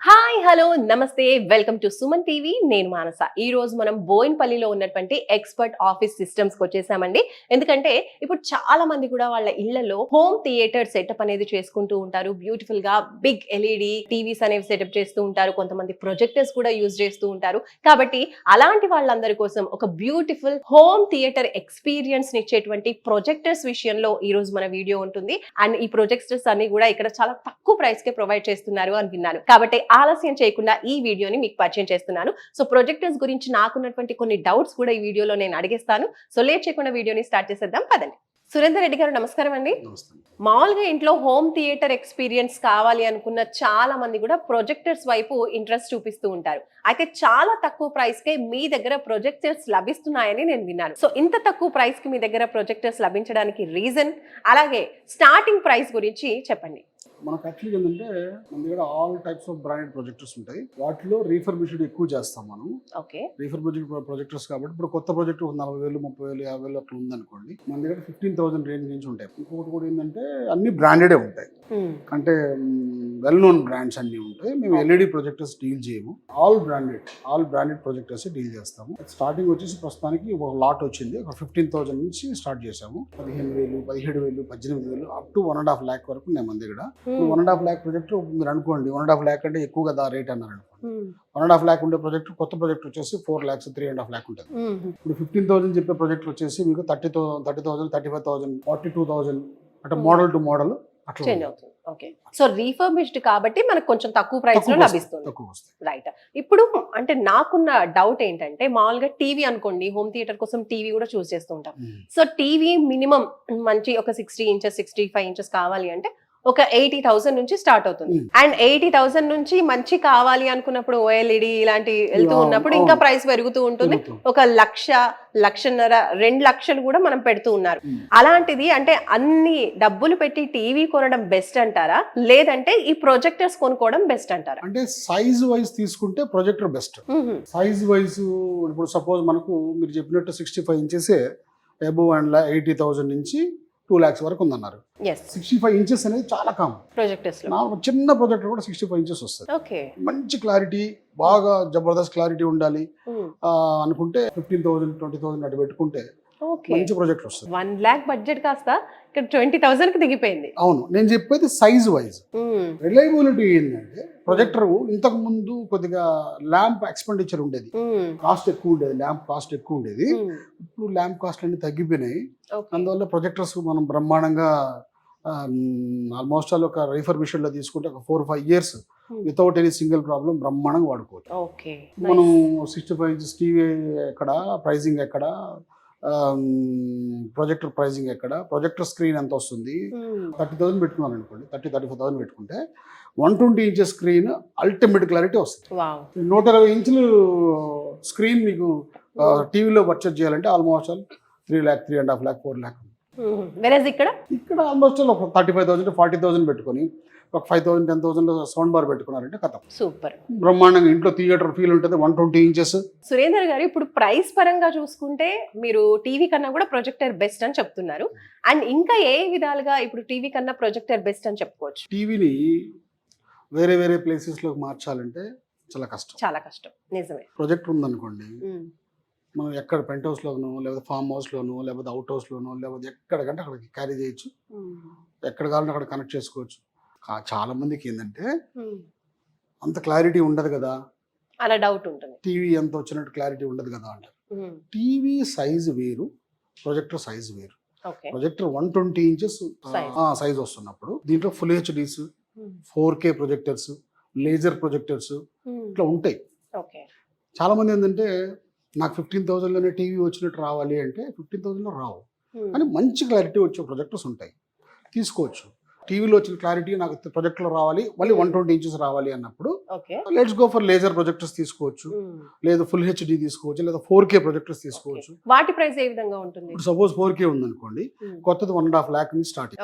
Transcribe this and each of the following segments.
Hi hello నమస్తే welcome to Suman TV. నేను మానస. ఈ రోజు మనం బోయిన్పల్లిలో ఉన్నటువంటి ఎక్స్పర్ట్ ఆఫీస్ సిస్టమ్స్ కి వచ్చేసామండి. ఎందుకంటే ఇప్పుడు చాలా మంది కూడా వాళ్ళ ఇళ్లలో హోమ్ థియేటర్ సెటప్ అనేది చేసుకుంటూ ఉంటారు. బ్యూటిఫుల్ గా బిగ్ ఎల్ఈడి టీవీస్ అనేవి సెటప్ చేస్తూ ఉంటారు. కొంతమంది ప్రొజెక్టర్స్ కూడా యూజ్ చేస్తూ ఉంటారు. కాబట్టి అలాంటి వాళ్ళందరి కోసం ఒక బ్యూటిఫుల్ హోమ్ థియేటర్ ఎక్స్పీరియన్స్ ఇచ్చేటువంటి ప్రొజెక్టర్స్ విషయంలో ఈ రోజు మన వీడియో ఉంటుంది. అండ్ ఈ ప్రొజెక్టర్స్ అన్ని కూడా ఇక్కడ చాలా తక్కువ ప్రైస్ కే ప్రొవైడ్ చేస్తున్నారు అని విన్నాను. కాబట్టి ఆలస్యం చేయకుండా ఈ వీడియోని మీకు పరిచయం చేస్తున్నాను. సో ప్రొజెక్టర్స్ గురించి నాకున్నటువంటి కొన్ని డౌట్స్ కూడా ఈ వీడియోలో నేను అడిగేస్తాను. సో లేట్ చేయకుండా వీడియోని స్టార్ట్ చేసేద్దాం పదండి. సురేందర్ రెడ్డి గారు నమస్కారం అండి. మామూలుగా ఇంట్లో హోమ్ థియేటర్ ఎక్స్పీరియన్స్ కావాలి అనుకున్న చాలా మంది కూడా ప్రొజెక్టర్స్ వైపు ఇంట్రెస్ట్ చూపిస్తూ ఉంటారు. అయితే చాలా తక్కువ ప్రైస్ కే మీ దగ్గర ప్రొజెక్టర్స్ లభిస్తున్నాయని నేను విన్నాను. సో ఇంత తక్కువ ప్రైస్ కి మీ దగ్గర ప్రొజెక్టర్స్ లభించడానికి రీజన్, అలాగే స్టార్టింగ్ ప్రైస్ గురించి చెప్పండి. మనకు యాక్చువల్గా ఏంటంటే మన దగ్గర all types of branded projectors ఉంటాయి. వాటిలో రీఫర్బిష్డ్ ఎక్కువ చేస్తాం మనం. ఓకే, రీఫర్బిష్డ్ ప్రొజెక్టర్స్ కాబట్టి ఇప్పుడు కొత్త ప్రాజెక్ట్ 40,000, 30,000, 50,000 అట్లా ఉందనుకోండి, మన దగ్గర 15,000 రేంజ్ నుంచి ఉంటాయి. ఇంకొకటి కూడా ఏంటంటే అన్ని బ్రాండెడే ఉంటాయి. అంటే వెల్ నోన్ బ్రాండ్స్ అన్ని ఉంటాయి. మేము ఎల్ఈడి ప్రొజెక్టర్స్ డీల్ చేయము. ఆల్ బ్రాండెడ్ ప్రొజెక్టర్స్ డీల్ చేస్తాము. స్టార్టింగ్ వచ్చేసి ప్రస్తుతానికి ఒక లాట్ వచ్చింది. ఒక 15,000 నుంచి స్టార్ట్ చేసాము. 15,000, 17,000, 18,000 అప్ టు 1.5 lakh వరకు ఉన్నాయి మన దగ్గర. 1.5 lakh ప్రొజెక్టర్ మీరు అనుకోండి, 1.5 lakh అంటే ఎక్కువ కదా రేట్ అన్నారు అనుకోండి. 1.5 lakh ఉండే ప్రొజెక్టర్, కొత్త ప్రొజెక్టర్ వచ్చేసి 4 lakhs, 3.5 lakh ఉంటుంది. ఇప్పుడు 15,000 చెప్పే ప్రొజెక్టర్ వచ్చేసి మీకు 30,000, 35,000, 42,000 అంటే మోడల్ టు మోడల్ చేంజ్ అవుతుంది. ఓకే, సో రీఫర్బిష్డ్ కాబట్టి మనకు కొంచెం తక్కువ ప్రైస్ లో లభిస్తుంది. రైట్. ఇప్పుడు అంటే నాకున్న డౌట్ ఏంటంటే, మామూలుగా టీవీ అనుకోండి, హోమ్ థియేటర్ కోసం టీవీ కూడా చూస్ చేస్తూ ఉంటాం. సో టీవీ మినిమం మంచి ఒక 60 inches, 65 inches కావాలి అంటే ఒక 80,000 నుంచి స్టార్ట్ అవుతుంది. అండ్ 80,000 నుంచి మంచి కావాలి అనుకున్నప్పుడు ఓఎల్ఈడి ఇలాంటి వెళ్తూ ఉన్నప్పుడు ఇంకా ప్రైస్ పెరుగుతూ ఉంటుంది. 1,00,000, 1,50,000, 2 లక్షలు కూడా మనం పెడుతూ ఉన్నారు. అలాంటిది అంటే అన్ని డబ్బులు పెట్టి టీవీ కొనడం బెస్ట్ అంటారా, లేదంటే ఈ ప్రొజెక్టర్స్ కొనుక్కోవడం బెస్ట్ అంటారా? అంటే సైజ్ వైజ్ తీసుకుంటే ప్రొజెక్టర్ బెస్ట్. సైజ్ వైజ్ ఇప్పుడు సపోజ్ మనకు మీరు చెప్పినట్టు 65 inches అబోవ్ అండ్ 80,000 నుంచి 2 lakhs వరకు ఉందన్నారు. 65 inches అనేది చాలా కామన్ ప్రొజెక్టర్స్. చిన్న ప్రొజెక్టర్ కూడా 65 inches వస్తుంది. మంచి క్లారిటీ, బాగా జబర్దస్త్ క్లారిటీ ఉండాలి అనుకుంటే 15,000, 20,000 అటు పెట్టుకుంటే మంచి ప్రొజెక్టర్ వస్తుంది. 1 lakh బడ్జెట్ కాస్త ఇక్కడ 20,000 కి దిగిపోయింది. అవును, నేను చెప్పేది సైజ్ వైజ్. రిలయబిలిటీ ఏంటంటే ప్రొజెక్టర్ ఇంతకు ముందు కొద్దిగా ల్యాంప్ ఎక్స్పెండిచర్ ఉండేది, కాస్ట్ ఎక్కువ ఉండేది, ల్యాంప్ కాస్ట్ ఎక్కువ ఉండేది. ఇప్పుడు ల్యాంప్ కాస్ట్ అన్ని తగ్గిపోయినాయి. అందువల్ల ప్రొజెక్టర్స్ మనం బ్రహ్మాండంగా ఆల్మోస్ట్ ఆల్ ఒక రీఫర్బిష్డ్ లో తీసుకుంటే ఒక 4-5 years without any single problem బ్రహ్మాండంగా వాడుకోవచ్చు. మనం 65 inches టీవీ ఎక్కడ, ప్రైజింగ్ ఎక్కడ, ప్రొజెక్టర్ ప్రైజింగ్ ఎక్కడ, ప్రొజెక్టర్ స్క్రీన్ ఎంత వస్తుంది, 30,000 పెట్టుకున్నాను అనుకోండి, 30,000-35,000 పెట్టుకుంటే 120 inches స్క్రీన్ అల్టిమేట్ క్లారిటీ వస్తుంది. 120 inches స్క్రీన్ మీకు టీవీలో పర్చేజ్ చేయాలంటే ఆల్మోస్ట్ 3 lakh, 3.5 lakh, 4 lakh. ఇక్కడ ఆల్మోస్ట్ ఒక 35,000-40,000 పెట్టుకొని ఒక 5,000, 10,000 సౌండ్ బార్ పెట్టుకున్నారంటే కథ సూపర్ బ్రహ్మాండంగా ఇంట్లో థియేటర్ ఫీల్ ఉంటుంది. 120 inches. సురేందర్ గారు, ఇప్పుడు ప్రైస్ పరంగా చూసుకుంటే మీరు టీవీ కన్నా కూడా ప్రొజెక్టర్ బెస్ట్ అని చెప్తున్నారు. అండ్ ఇంకా ఏ విధాలుగా ఇప్పుడు టీవీ కన్నా ప్రొజెక్టర్ బెస్ట్ అని చెప్పుకోవచ్చు? టీవీని వేరే ప్లేసెస్ లోకి మార్చాలంటే చాలా కష్టం. నిజమే. ప్రొజెక్టర్ ఉందనుకోండి, మనం ఎక్కడ పెంట్ హౌస్ లోనో, లేకపోతే ఫామ్ హౌస్ లోనో, లేకపోతే అవుట్ హౌస్ లోనో, లేకపోతే ఎక్కడికంటే అక్కడికి క్యారీ చేయొచ్చు. ఎక్కడ కావాలంటే అక్కడ కనెక్ట్ చేసుకోవచ్చు. చాలా మందికి ఏంటంటే అంత క్లారిటీ ఉండదు కదా, అలా డౌట్ ఉంటుంది. టీవీ ఎంత వచ్చినట్టు క్లారిటీ ఉండదు కదా అంటారు. టీవీ సైజ్ వేరు, ప్రొజెక్టర్ సైజ్ వేరు. ప్రొజెక్టర్ 120 inches సైజ్ వస్తున్నప్పుడు దీంట్లో full HDs, 4K projectors, laser projectors ఇట్లా ఉంటాయి. చాలా మంది ఏంటంటే నాకు 15,000లోనే టీవీ వచ్చినట్టు రావాలి అంటే 15,000లో రావు, కానీ మంచి క్లారిటీ వచ్చే ప్రొజెక్టర్స్ ఉంటాయి, తీసుకోవచ్చు. టీవీలో వచ్చిన క్లారిటీ నాకు ప్రొజెక్టర్ రావాలి, మళ్ళీ 120 inches రావాలి అన్నప్పుడు let's go for laser projectors తీసుకోవచ్చు, లేదా ఫుల్ హెచ్డి తీసుకోవచ్చు, లేదా 4K ప్రొజెక్టర్స్ తీసుకోవచ్చు. వాటి ప్రైస్ ఏ విధంగా ఉంటుంది? ఇప్పుడు సపోజ్ 4K ఉందనుకోండి, కొత్తది 1.5 lakh నుంచి స్టార్టింగ్.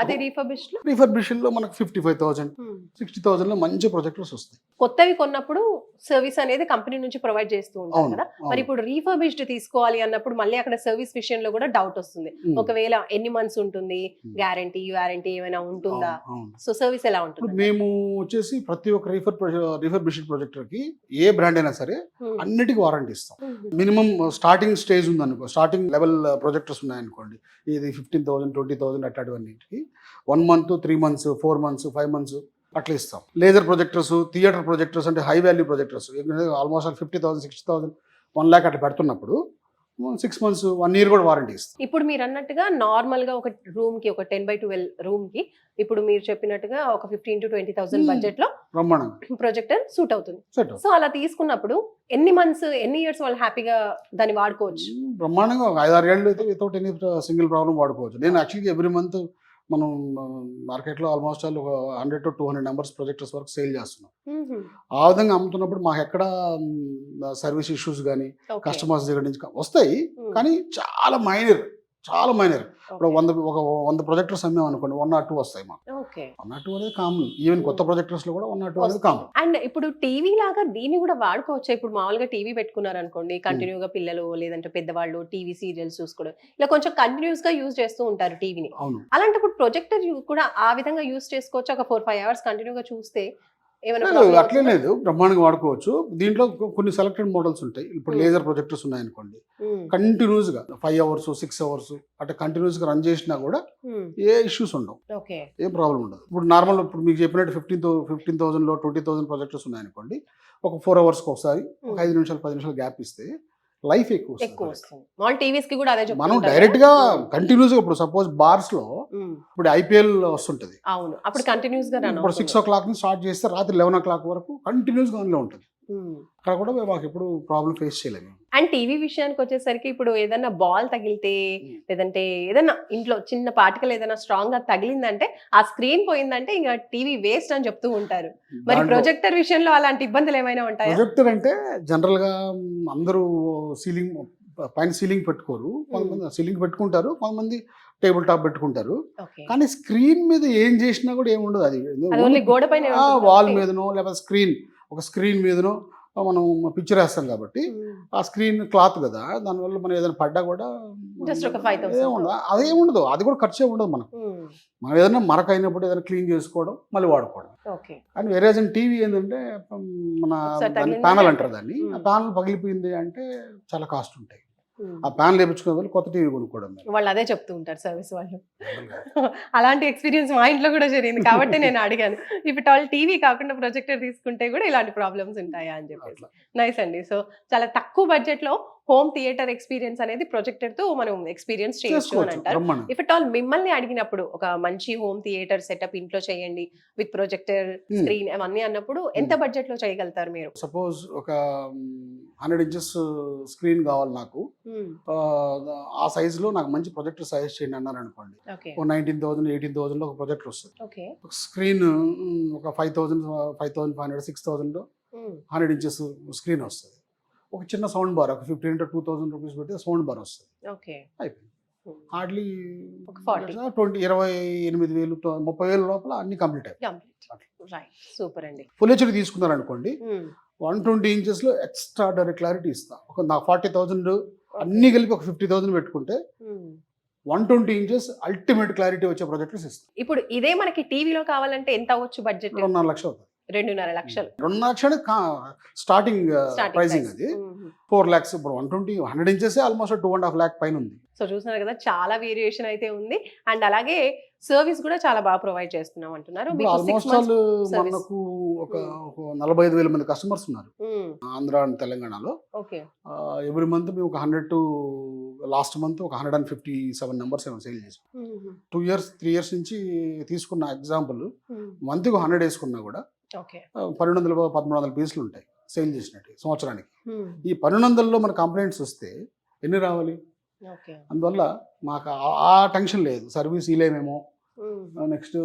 అదే రీఫర్బిష్డ్ లో మనకు 55,000, 60,000లో మంచి ప్రొజెక్టర్స్ వస్తాయి. కొత్తవి కొన్నప్పుడు సర్వీస్ అనేది కంపెనీ నుంచి ప్రొవైడ్ చేస్తూ ఉంటారు అవును, కదా. అవును. మరి ఇప్పుడు రీఫర్బిష్డ్ తీసుకోవాలి అన్నప్పుడు మళ్ళీ అక్కడ సర్వీస్ విషయంలో కూడా డౌట్ వస్తుంది. ఒకవేళ ఎన్ని మంత్స్ ఉంటుంది, గ్యారంటీ వారంటీ ఏమైనా ఉంటుందా, అవును. సో సర్వీస్ ఎలా ఇప్పుడు ఉంటుంది? మేము వచ్చేసి ప్రతి ఒక్క రిఫర్బిష్డ్ ప్రొజెక్టర్ కి ఏ బ్రాండ్ అయినా సరే అన్నిటికీ వారంటీ ఇస్తాం. మినిమం స్టార్టింగ్ స్టేజ్ ఉందనుకో, స్టార్టింగ్ లెవెల్ ప్రొజెక్టర్స్ ఉన్నాయనుకోండి, ఇది 15,000 20,000 అట్లాంటివన్నిటికి 1 month 3 months 4 months 5 months అట్లా ఇస్తాం. లేజర్ ప్రొజెక్టర్స్, థియేటర్ ప్రొజెక్టర్స్ అంటే high value projectors almost 50,000 60,000 1 lakh అట్లా పెడుతున్నప్పుడు 6 months 1 year కూడా వారంటీ ఇస్తాం. ఇప్పుడు మీరు అన్నట్టుగా నార్మల్ గా ఒక రూమ్ కి, ఒక 10x12 రూమ్ కి, ఇప్పుడు మీరు చెప్పినట్టుగా ఒక 15,000 to 20,000 బడ్జెట్ లో బ్రహ్మాండంగా ప్రొజెక్టర్ సూట్ అవుతుంది. సెట్ సో అలా తీసుకున్నప్పుడు ఎన్ని మంత్స్, ఎన్ని ఇయర్స్ వాళ్ళు హ్యాపీగా దాన్ని వాడుకోవచ్చు? బ్రహ్మాండంగా 5-6 ఏళ్ళు అయితే వితౌట్ ఎనీ సింగిల్ ప్రాబ్లం వాడుకోవచ్చు. నేను యాక్చువల్గా ఎవ్రీ మంత్ మనం మార్కెట్లో ఆల్మోస్ట్ ఆల్ ఒక 100 to 200 నెంబర్స్ ప్రొజెక్టర్స్ వరకు సేల్ చేస్తున్నాం. ఆ విధంగా అమ్ముతున్నప్పుడు మాకు ఎక్కడ సర్వీస్ ఇష్యూస్ కానీ కస్టమర్స్ దగ్గర నుంచి వస్తాయి, కానీ చాలా మైనర్. ఇప్పుడు 100 ప్రొజెక్టర్స్ అమ్మాం అనుకోండి, 1 or 2 వస్తాయి మాకు. 1 or 2 అనేది కామన్. ఈవెన్ కొత్త ప్రొజెక్టర్స్ లో కూడా 1 or 2 అనేది కామన్. అండ్ ఇప్పుడు టీవీ లాగా దీన్ని కూడా వాడుకోవచ్చు. ఇప్పుడు మామూలుగా టీవీ పెట్టుకున్నారు అనుకోండి, కంటిన్యూగా పిల్లలు లేదంటే పెద్దవాళ్ళు టీవీ సీరియల్స్ చూసుకోవడం, ఇలా కొంచెం కంటిన్యూస్ గా యూజ్ చేస్తూ ఉంటారు టీవీని. అవును, అలాంటప్పుడు ప్రొజెక్టర్ కూడా ఆ విధంగా యూజ్ చేసుకోవచ్చు. ఒక 4-5 hours కంటిన్యూగా చూస్తే అట్లే లేదు, బ్రహ్మాండంగా వాడుకోవచ్చు. దీంట్లో కొన్ని సెలెక్టెడ్ మోడల్స్ ఉంటాయి. ఇప్పుడు లేజర్ ప్రొజెక్టర్స్ ఉన్నాయనుకోండి, కంటిన్యూస్ గా 5 hours 6 hours అట్లా కంటిన్యూస్ గా రన్ చేసినా కూడా ఏ ఇష్యూస్ ఉండవు, ఏం ప్రాబ్లం ఉండదు. ఇప్పుడు నార్మల్ ఇప్పుడు మీకు చెప్పినట్టు 15,000లో 20,000 ప్రొజెక్టర్స్ ఉన్నాయనుకోండి, ఒక 4 hours ఒకసారి ఒక 5 నిమిషాలు 10 నిమిషాలు గ్యాప్ ఇస్తే లైఫ్ ఎక్కువ వస్తుంది. మనం డైరెక్ట్ గా కంటిన్యూస్ గా ఇప్పుడు సపోజ్ బార్స్ లో ఇప్పుడు ఐపీఎల్ వస్తుంటది, అప్పుడు కంటిన్యూస్ గా ఇప్పుడు 6 o'clock నుంచి స్టార్ట్ చేస్తే రాత్రి 11 o'clock వరకు కంటిన్యూస్ గా ఆన్లో ఉంటుంది. అక్కడ కూడా మాకు ఎప్పుడు ప్రాబ్లం ఫేస్ చేయలేము. అండ్ టీవీ విషయానికి వచ్చేసరికి ఇప్పుడు ఏదైనా బాల్ తగిలితే, లేదంటే ఏదైనా ఇంట్లో చిన్న పార్టికల్ ఏదైనా స్ట్రాంగ్ గా తగిలిందంటే, ఆ స్క్రీన్ పోయిందంటే ఇంకా టీవీ వేస్ట్ అని చెప్తూ ఉంటారు. మరి ప్రొజెక్టర్ విషయంలో అలాంటి ఇబ్బందులు ఏమైనా ఉంటాయా? ప్రొజెక్టర్ అంటే జనరల్ గా అందరూ పైన సీలింగ్ పెట్టుకోరు, కొంతమంది సీలింగ్ పెట్టుకుంటారు, కొంతమంది టేబుల్ టాప్ పెట్టుకుంటారు. కానీ స్క్రీన్ మీద ఏం చేసినా కూడా ఏముండదు. అది గోడ పైన వాల్ మీదనో లేకపోతే ఒక స్క్రీన్ మీదనో మనం పిక్చర్ వేస్తాం కాబట్టి ఆ స్క్రీన్ క్లాత్ కదా, దానివల్ల మనం ఏదైనా పడ్డా కూడా అదేముండదు, అది కూడా ఖర్చే ఉండదు మనకు. మనం ఏదైనా మరక అయినప్పుడు ఏదైనా క్లీన్ చేసుకోవడం మళ్ళీ వాడుకోవడం. కానీ వేరే టీవీ ఏంటంటే మన ప్యానల్ అంటారు దాన్ని, ఆ ప్యానల్ పగిలిపోయింది అంటే చాలా కాస్ట్ ఉంటాయి. ఆ ప్యాన్ లేపించుకునే వాళ్ళు కొత్త టీవీ కొనుక్కోవడం, వాళ్ళు అదే చెప్తూ ఉంటారు సర్వీస్ వాళ్ళు. అలాంటి ఎక్స్పీరియన్స్ మా ఇంట్లో కూడా జరిగింది కాబట్టి నేను అడిగాను. ఇప్పుడు టీవీ కాకుండా ప్రొజెక్టర్ తీసుకుంటే కూడా ఇలాంటి ప్రాబ్లమ్స్ ఉంటాయా అని చెప్పేసి. నైస్ అండి. సో చాలా తక్కువ బడ్జెట్ లో హోమ్ థియేటర్ ఎక్స్పీరియన్స్ అనేది ప్రొజెక్టర్ తో మనం ఎక్స్పీరియన్స్ చేయొచ్చు అని అంటారు. ఇఫ్ ఇట్ ఆల్ మిమ్మల్ని అడిగినప్పుడు ఒక మంచి హోమ్ థియేటర్ సెటప్ ఇంట్లో చేయండి విత్ ప్రొజెక్టర్ స్క్రీన్ అవన్నీ అన్నప్పుడు ఎంత బడ్జెట్ లో చేయగలుగుతారు మీరు? సపోజ్ ఒక 100 inches స్క్రీన్ కావాలి నాకు, ఆ సైజ్ లో నాకు మంచి ప్రొజెక్టర్ సజెస్ట్ చేయండి అన్నారు అనుకోండి, 19,000 18,000 లో ఒక ప్రొజెక్టర్ వస్తుంది. స్క్రీన్ ఒక 5,000 5,500 6,000 లో 100 inches స్క్రీన్ వస్తుంది. ఒక చిన్న సౌండ్ బార్ ఒక 15,000 to 2,000 రూపీస్ పెట్టి సౌండ్ బార్ వస్తుంది. అయిపోయింది. హార్డ్లీ 28,000 30,000 లోపల అన్ని కంప్లీట్ అయిపోయి. సూపర్ అండి. ఫుల్ హెచ్డి తీసుకున్నారు అనుకోండి, 120 inches లో ఎక్స్ట్రాడనరీ క్లారిటీ ఇస్తా. ఒక 40,000 అన్ని కలిపి ఒక 50,000 పెట్టుకుంటే 120 inches అల్టిమేట్ క్లారిటీ వచ్చే ప్రొజెక్టర్స్ ఇస్తాం. ఇప్పుడు ఇదే మనకి టీవీలో కావాలంటే ఎంత అవ్వచ్చు బడ్జెట్? 2.5 లక్షలు అవుతుంది. 2.5 లక్షలు. 2 లక్షలు స్టార్టింగ్ ప్రైసింగ్. అది 4 lakhs. ఇప్పుడు 100 inches ఆల్మోస్ట్ 2.5 lakh పైన ఉంది. సో చూస్తున్నారు కదా, చాలా వేరియేషన్ అయితే ఉంది. అండ్ అలాగే సర్వీస్ కూడా చాలా బాగా ప్రొవైడ్ చేస్తున్నాం అంటున్నారు. ఆల్మోస్ట్ మనకు ఒక 45,000 మంది కస్టమర్స్ ఉన్నారు ఆంధ్ర అండ్ తెలంగాణలో. ఎవ్రీ మంత్ మేము ఒక 100 to లాస్ట్ మంత్ ఒక 157 నెంబర్స్ ఏమో సేల్ చేసాం. 2 years 3 years నుంచి తీసుకున్న ఎగ్జాంపుల్, మంత్కి 100 వేసుకున్నా కూడా 1,200-1,300 పీసులు ఉంటాయి సేల్ చేసినట్టు సంవత్సరానికి. ఈ 1,200లో మన కంప్లైంట్స్ వస్తే ఎన్ని రావాలి? అందువల్ల మాకు ఆ టెన్షన్ లేదు. సర్వీస్ ఇలేమేమో, నెక్స్ట్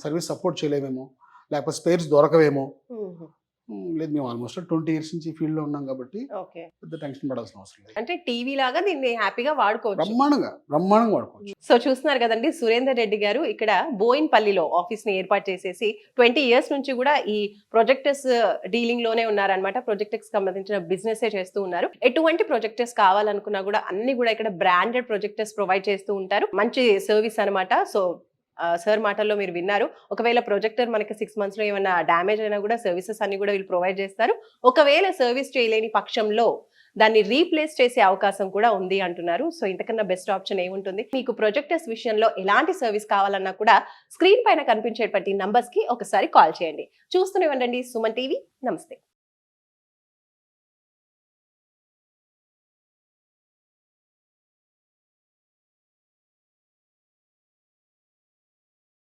సర్వీస్ సపోర్ట్ చేయలేమేమో, లేకపోతే స్పేర్స్ దొరకవేమో, లేదు మేము ఆల్మోస్ట్ 20 ఇయర్స్ నుంచి ఫీల్డ్ లో ఉన్నాం కాబట్టి ఓకే. పెద్ద టెన్షన్ పడాల్సిన అవసరం లేదు. అంటే టీవీ లాగా దీన్ని హ్యాపీగా వాడుకోవచ్చు. బ్రహ్మాండంగా వాడుకోవచ్చు. సో చూస్తున్నారు కదండి, సురేందర్ రెడ్డి గారు ఇక్కడ బోయిన్పల్లిలో ఆఫీస్ ని ఏర్పాటు చేసేసి 20 ఇయర్స్ నుంచి కూడా ఈ ప్రొజెక్టర్స్ డీలింగ్ లోనే ఉన్నారనమాట. ప్రొజెక్టర్స్ సంబంధించిన బిజినెస్ చేస్తూ ఉన్నారు. ఎటువంటి ప్రొజెక్టర్స్ కావాలనుకున్నా కూడా అన్ని కూడా ఇక్కడ బ్రాండెడ్ ప్రొజెక్టర్స్ ప్రొవైడ్ చేస్తూ ఉంటారు. మంచి సర్వీస్ అనమాట. సో సార్ మాటల్లో మీరు విన్నారు. ఒకవేళ ప్రొజెక్టర్ మనకి 6 months లో ఏమైనా డ్యామేజ్ అయినా కూడా సర్వీసెస్ అన్ని కూడా వీళ్ళు ప్రొవైడ్ చేస్తారు. ఒకవేళ సర్వీస్ చేయలేని పక్షంలో దాన్ని రీప్లేస్ చేసే అవకాశం కూడా ఉంది అంటున్నారు. సో ఇంతకన్నా బెస్ట్ ఆప్షన్ ఏముంటుంది? మీకు ప్రొజెక్టర్స్ విషయంలో ఎలాంటి సర్వీస్ కావాలన్నా కూడా స్క్రీన్ పైన కనిపించేటువంటి నంబర్స్ కి ఒకసారి కాల్ చేయండి. చూస్తూనే ఉండండి సుమన్ టీవీ. నమస్తే.